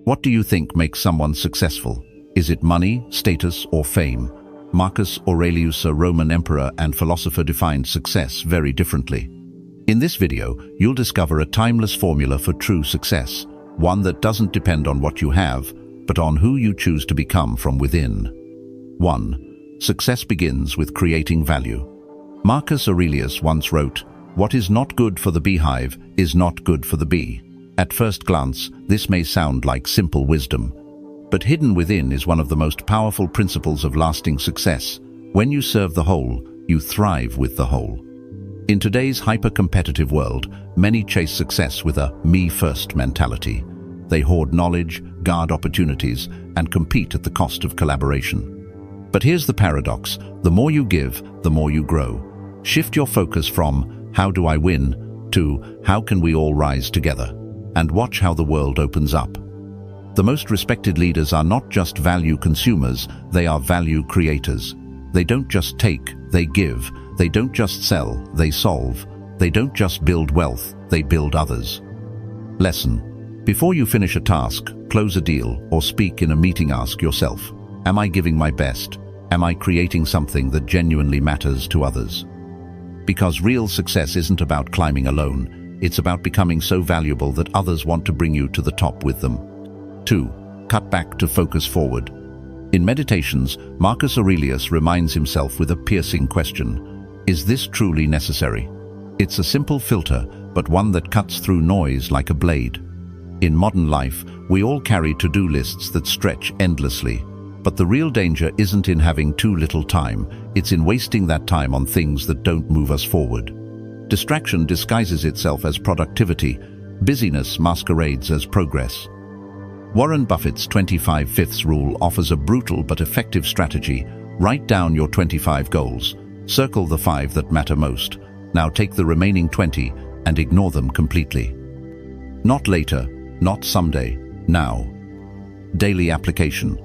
What do you think makes someone successful? Is it money, status, or fame? Marcus Aurelius, a Roman emperor and philosopher, defined success very differently. In this video, you'll discover a timeless formula for true success, one that doesn't depend on what you have, but on who you choose to become from within. 1. Success begins with creating value. Marcus Aurelius once wrote, "What is not good for the beehive is not good for the bee." At first glance, this may sound like simple wisdom, but hidden within is one of the most powerful principles of lasting success. When you serve the whole, you thrive with the whole. In today's hyper-competitive world, many chase success with a me-first mentality. They hoard knowledge, guard opportunities, and compete at the cost of collaboration. But here's the paradox: the more you give, the more you grow. Shift your focus from "how do I win" to "how can we all rise together?" and watch how the world opens up. The most respected leaders are not just value consumers, they are value creators. They don't just take, they give. They don't just sell, they solve. They don't just build wealth, they build others. Lesson: before you finish a task, close a deal, or speak in a meeting, ask yourself, am I giving my best? Am I creating something that genuinely matters to others? Because real success isn't about climbing alone, it's about becoming so valuable that others want to bring you to the top with them. 2. Cut back to focus forward. In Meditations, Marcus Aurelius reminds himself with a piercing question: is this truly necessary? It's a simple filter, but one that cuts through noise like a blade. In modern life, we all carry to-do lists that stretch endlessly. But the real danger isn't in having too little time, it's in wasting that time on things that don't move us forward. Distraction disguises itself as productivity. Busyness masquerades as progress. Warren Buffett's 25/5 rule offers a brutal but effective strategy. Write down your 25 goals. Circle the 5 that matter most. Now take the remaining 20 and ignore them completely. Not later, not someday, now. Daily application.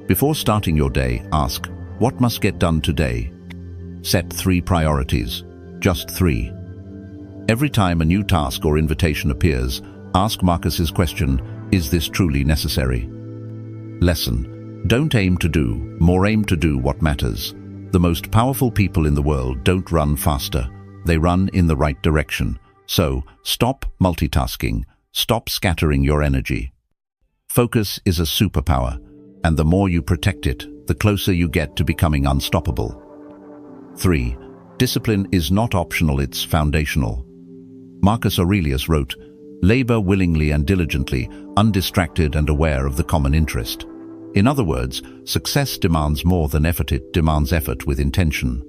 Before starting your day, ask, what must get done today? Set 3 priorities. Just 3. Every time a new task or invitation appears, ask Marcus's question, is this truly necessary? Lesson: don't aim to do, more aim to do what matters. The most powerful people in the world don't run faster, they run in the right direction. So, stop multitasking, stop scattering your energy. Focus is a superpower, and the more you protect it, the closer you get to becoming unstoppable. 3. Discipline is not optional, it's foundational. Marcus Aurelius wrote, "Labor willingly and diligently, undistracted and aware of the common interest." In other words, success demands more than effort, it demands effort with intention.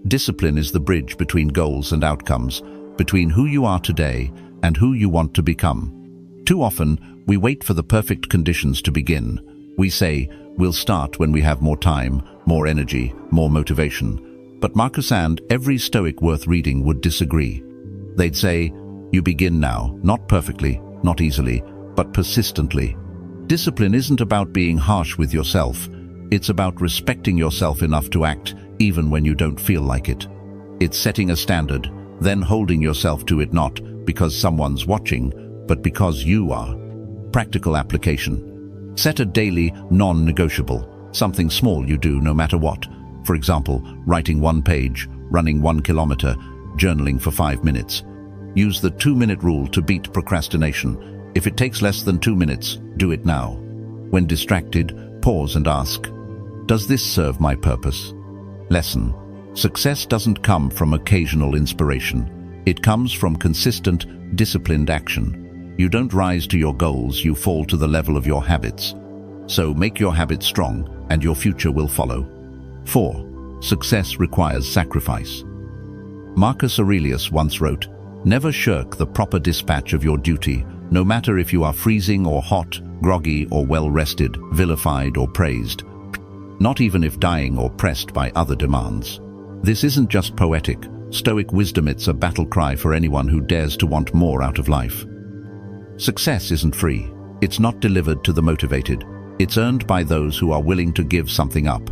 Discipline is the bridge between goals and outcomes, between who you are today and who you want to become. Too often, we wait for the perfect conditions to begin. We say, we'll start when we have more time, more energy, more motivation. But Marcus and every Stoic worth reading would disagree. They'd say, you begin now, not perfectly, not easily, but persistently. Discipline isn't about being harsh with yourself. It's about respecting yourself enough to act even when you don't feel like it. It's setting a standard, then holding yourself to it, not because someone's watching, but because you are. Practical application. Set a daily non-negotiable, something small you do no matter what. For example, writing 1 page, running 1 kilometer, journaling for 5 minutes. Use the 2-minute rule to beat procrastination. If it takes less than 2 minutes, do it now. When distracted, pause and ask, does this serve my purpose? Lesson: success doesn't come from occasional inspiration. It comes from consistent, disciplined action. You don't rise to your goals, you fall to the level of your habits. So make your habits strong, and your future will follow. 4. Success requires sacrifice. Marcus Aurelius once wrote, never shirk the proper dispatch of your duty, no matter if you are freezing or hot, groggy or well-rested, vilified or praised. Not even if dying or pressed by other demands. This isn't just poetic, Stoic wisdom, it's a battle cry for anyone who dares to want more out of life. Success isn't free. It's not delivered to the motivated. It's earned by those who are willing to give something up.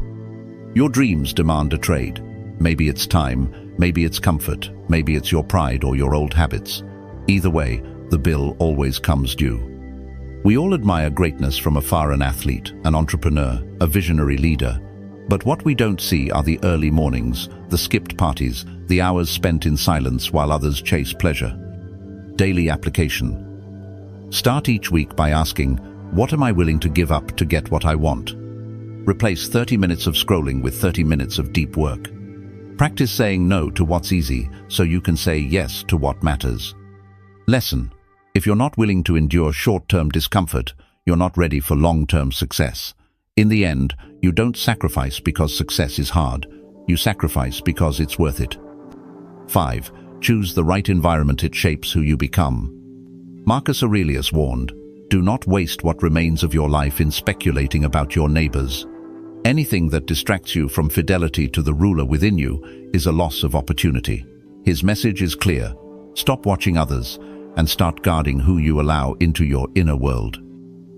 Your dreams demand a trade. Maybe it's time, maybe it's comfort, maybe it's your pride or your old habits. Either way, the bill always comes due. We all admire greatness from afar: an athlete, an entrepreneur, a visionary leader. But what we don't see are the early mornings, the skipped parties, the hours spent in silence while others chase pleasure. Daily application. Start each week by asking, what am I willing to give up to get what I want? Replace 30 minutes of scrolling with 30 minutes of deep work. Practice saying no to what's easy so you can say yes to what matters. Lesson. If you're not willing to endure short-term discomfort, you're not ready for long-term success. In the end, you don't sacrifice because success is hard. You sacrifice because it's worth it. 5. Choose the right environment. It shapes who you become. Marcus Aurelius warned, do not waste what remains of your life in speculating about your neighbors. Anything that distracts you from fidelity to the ruler within you is a loss of opportunity. His message is clear. Stop watching others and start guarding who you allow into your inner world.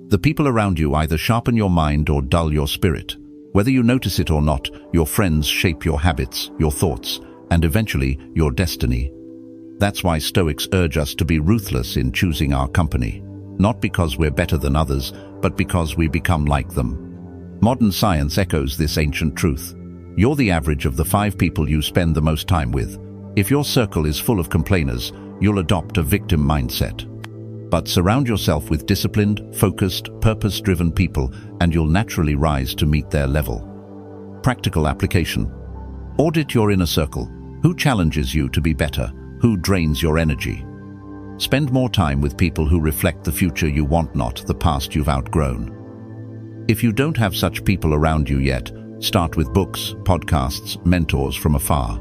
The people around you either sharpen your mind or dull your spirit. Whether you notice it or not, your friends shape your habits, your thoughts, and eventually your destiny. That's why Stoics urge us to be ruthless in choosing our company, not because we're better than others, but because we become like them. Modern science echoes this ancient truth. You're the average of the 5 people you spend the most time with. If your circle is full of complainers, you'll adopt a victim mindset. But surround yourself with disciplined, focused, purpose-driven people, and you'll naturally rise to meet their level. Practical application. Audit your inner circle. Who challenges you to be better? Who drains your energy? Spend more time with people who reflect the future you want, not the past you've outgrown. If you don't have such people around you yet, start with books, podcasts, mentors from afar.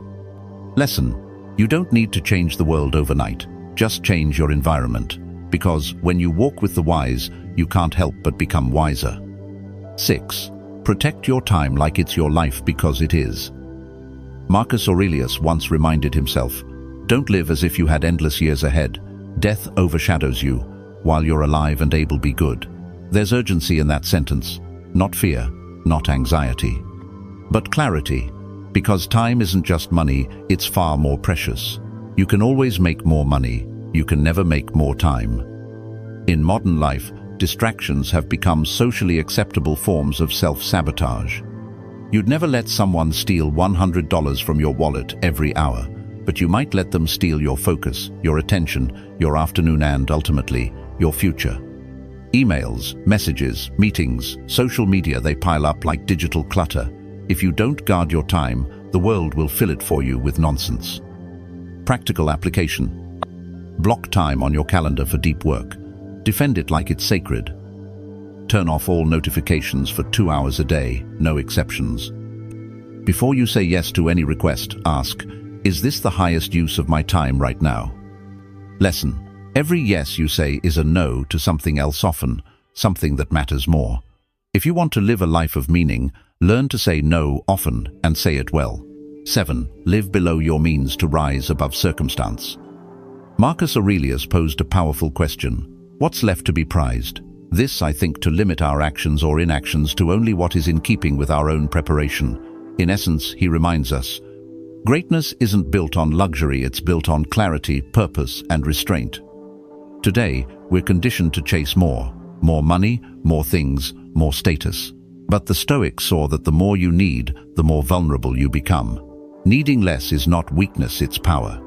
Lesson. You don't need to change the world overnight. Just change your environment. Because when you walk with the wise, you can't help but become wiser. 6. Protect your time like it's your life, because it is. Marcus Aurelius once reminded himself, don't live as if you had endless years ahead. Death overshadows you. While you're alive and able, be good. There's urgency in that sentence. Not fear, not anxiety, but clarity. Because time isn't just money, it's far more precious. You can always make more money. You can never make more time. In modern life, distractions have become socially acceptable forms of self-sabotage. You'd never let someone steal $100 from your wallet every hour, but you might let them steal your focus, your attention, your afternoon, and ultimately, your future. Emails, messages, meetings, social media, they pile up like digital clutter. If you don't guard your time, the world will fill it for you with nonsense. Practical application. Block time on your calendar for deep work. Defend it like it's sacred. Turn off all notifications for 2 hours a day, no exceptions. Before you say yes to any request, ask, is this the highest use of my time right now? Lesson. Every yes you say is a no to something else, often something that matters more. If you want to live a life of meaning, learn to say no often and say it well. 7. Live below your means to rise above circumstance. Marcus Aurelius posed a powerful question. What's left to be prized? This, I think, to limit our actions or inactions to only what is in keeping with our own preparation. In essence, he reminds us, greatness isn't built on luxury, it's built on clarity, purpose, and restraint. Today, we're conditioned to chase more money, more things, more status. But the Stoics saw that the more you need, the more vulnerable you become. Needing less is not weakness, it's power.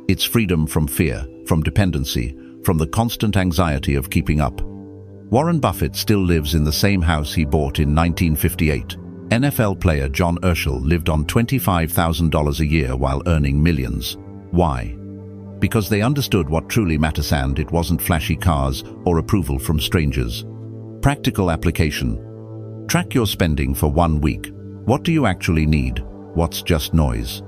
It's freedom from fear, from dependency, from the constant anxiety of keeping up. Warren Buffett still lives in the same house he bought in 1958. NFL player John Urschel lived on $25,000 a year while earning millions. Why? Because they understood what truly matters, and it wasn't flashy cars or approval from strangers. Practical application. Track your spending for 1 week. What do you actually need? What's just noise?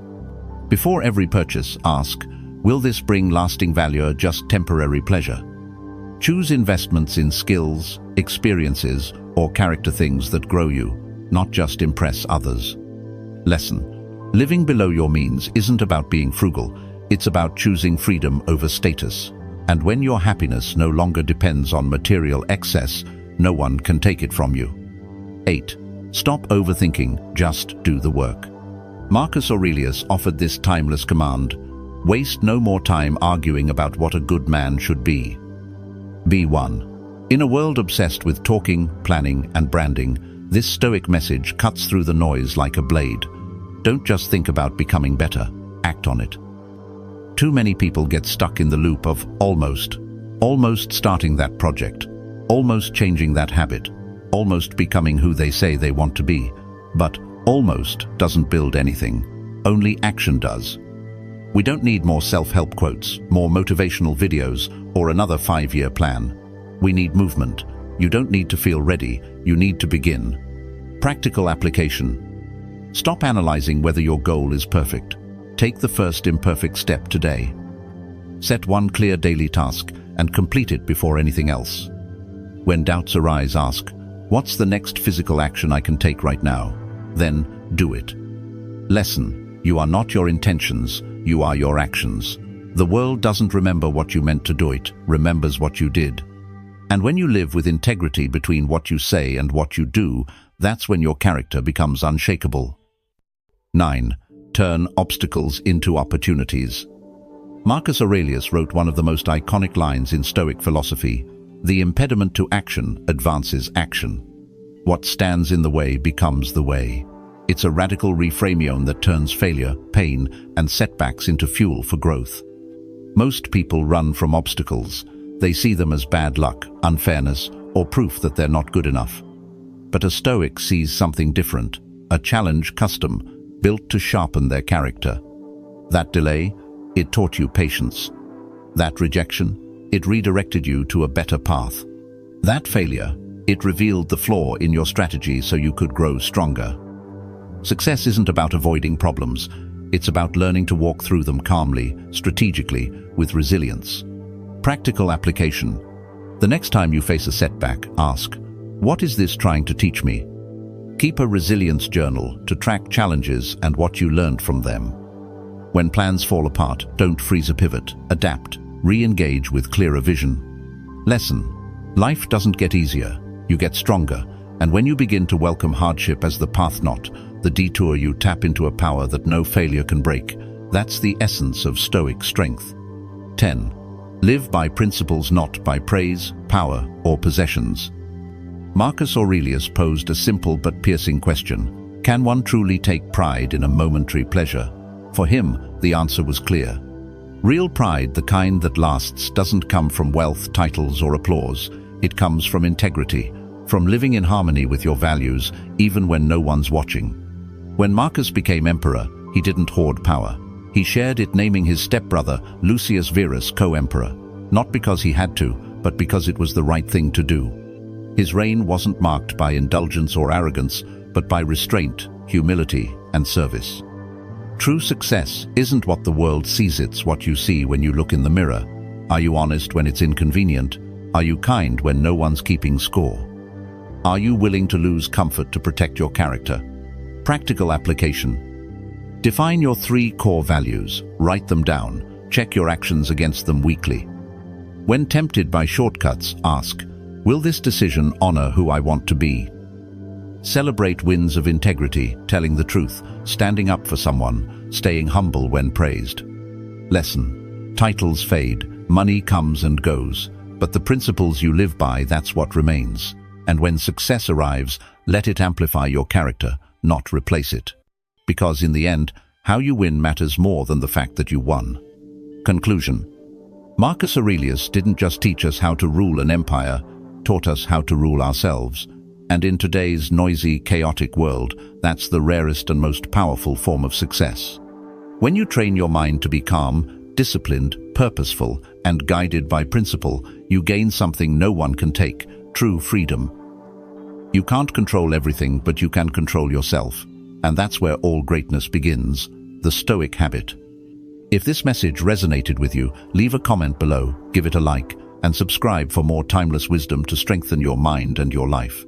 Before every purchase, ask, will this bring lasting value or just temporary pleasure? Choose investments in skills, experiences, or character, things that grow you, not just impress others. Lesson. Living below your means isn't about being frugal, it's about choosing freedom over status. And when your happiness no longer depends on material excess, no one can take it from you. 8. Stop overthinking, just do the work. Marcus Aurelius offered this timeless command: waste no more time arguing about what a good man should be. Be one. In a world obsessed with talking, planning, and branding, this Stoic message cuts through the noise like a blade. Don't just think about becoming better, act on it. Too many people get stuck in the loop of almost starting that project, almost changing that habit, almost becoming who they say they want to be. But almost doesn't build anything, only action does. We don't need more self-help quotes, more motivational videos, or another 5-year plan. We need movement. You don't need to feel ready, you need to begin. Practical application. Stop analyzing whether your goal is perfect. Take the first imperfect step today. Set one clear daily task and complete it before anything else. When doubts arise, ask, what's the next physical action I can take right now? Then do it. Lesson: you are not your intentions, you are your actions. The world doesn't remember what you meant to do, it remembers what you did. And when you live with integrity between what you say and what you do, that's when your character becomes unshakable. 9. Turn obstacles into opportunities. Marcus Aurelius wrote one of the most iconic lines in Stoic philosophy: "The impediment to action advances action. What stands in the way becomes the way." It's a radical reframing that turns failure, pain, and setbacks into fuel for growth. Most people run from obstacles. They see them as bad luck, unfairness, or proof that they're not good enough. But a Stoic sees something different, a challenge custom, built to sharpen their character. That delay, it taught you patience. That rejection, it redirected you to a better path. That failure, it revealed the flaw in your strategy so you could grow stronger. Success isn't about avoiding problems. It's about learning to walk through them calmly, strategically, with resilience. Practical application. The next time you face a setback, ask, what is this trying to teach me? Keep a resilience journal to track challenges and what you learned from them. When plans fall apart, don't freeze a pivot, adapt, re-engage with clearer vision. Lesson: life doesn't get easier, you get stronger, and when you begin to welcome hardship as the path, not the detour, you tap into a power that no failure can break. That's the essence of Stoic strength. 10. Live by principles, not by praise, power, or possessions. Marcus Aurelius posed a simple but piercing question: can one truly take pride in a momentary pleasure? For him, the answer was clear. Real pride, the kind that lasts, doesn't come from wealth, titles, or applause. It comes from integrity, from living in harmony with your values, even when no one's watching. When Marcus became emperor, he didn't hoard power. He shared it, naming his stepbrother, Lucius Verus, co-emperor, not because he had to, but because it was the right thing to do. His reign wasn't marked by indulgence or arrogance, but by restraint, humility, and service. True success isn't what the world sees, it's what you see when you look in the mirror. Are you honest when it's inconvenient? Are you kind when no one's keeping score? Are you willing to lose comfort to protect your character? Practical application. Define your 3 core values, write them down, check your actions against them weekly. When tempted by shortcuts, ask, will this decision honor who I want to be? Celebrate wins of integrity, telling the truth, standing up for someone, staying humble when praised. Lesson: titles fade, money comes and goes, but the principles you live by, that's what remains. And when success arrives, let it amplify your character, not replace it. Because in the end, how you win matters more than the fact that you won. Conclusion. Marcus Aurelius didn't just teach us how to rule an empire, taught us how to rule ourselves. And in today's noisy, chaotic world, that's the rarest and most powerful form of success. When you train your mind to be calm, disciplined, purposeful, and guided by principle, you gain something no one can take: true freedom. You can't control everything, but you can control yourself. And that's where all greatness begins, the Stoic habit. If this message resonated with you, leave a comment below, give it a like, and subscribe for more timeless wisdom to strengthen your mind and your life.